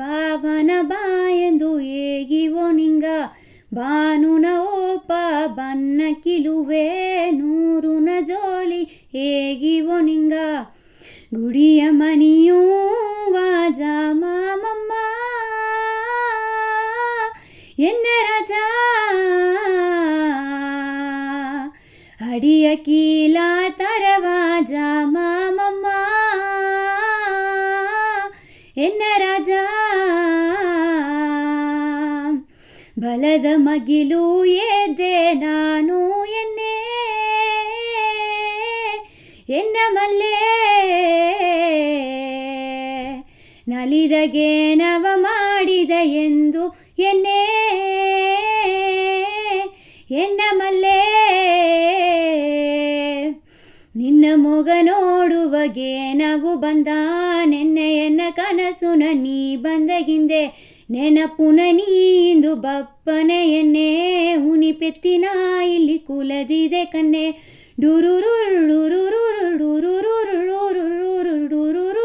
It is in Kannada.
ಬಾವನ ಬಾಯೆಂದು ಏಗಿವೋ ನಿಂಗ ಬಾನುನ ಓಪ ಬನ್ನ ಕಿಲುವೆ ನೂರುನ ಜೋಲಿ ಹೇಗಿವೋ ನಿಂಗ ಗುಡಿಯ ಮನಿಯೂ ವಾಜ ಮಾಮಮ್ಮ ಎನ್ನ ರಾಜ ಅಡಿಯ ಕೀಲ ತರವಾಜ ಮಾಮಮ್ಮ ಎನ್ನ ರಾಜ ಬಲದ ಮಗಿಲು ಎದ್ದೆ ನಾನು ಎನ್ನ ಮಲ್ಲೆ ನಲಿದಗೆ ನವ ಮಾಡಿದ ಎಂದು ಎನ್ನ ಮಲ್ಲೆ ನಿನ್ನ ಮೊಗ ನೋಡುವಗೆ ನಾವು ಬಂದ ನೆನ್ನೆಯನ್ನ ಕನಸುನ ನೀ ಬಂದಗಿಂದೆ ನೆನಪುನ ನೀಂದು ಬಪ್ಪನೆ ಎನ್ನೆ ಹುಣಿಪೆತ್ತಿನ ಇಲ್ಲಿ ಕುಲದಿದೆ ಕನ್ನೆ ಡುರುರು ಡುರುರು ಡುರುರು ಡುರುರು ಡುರುರು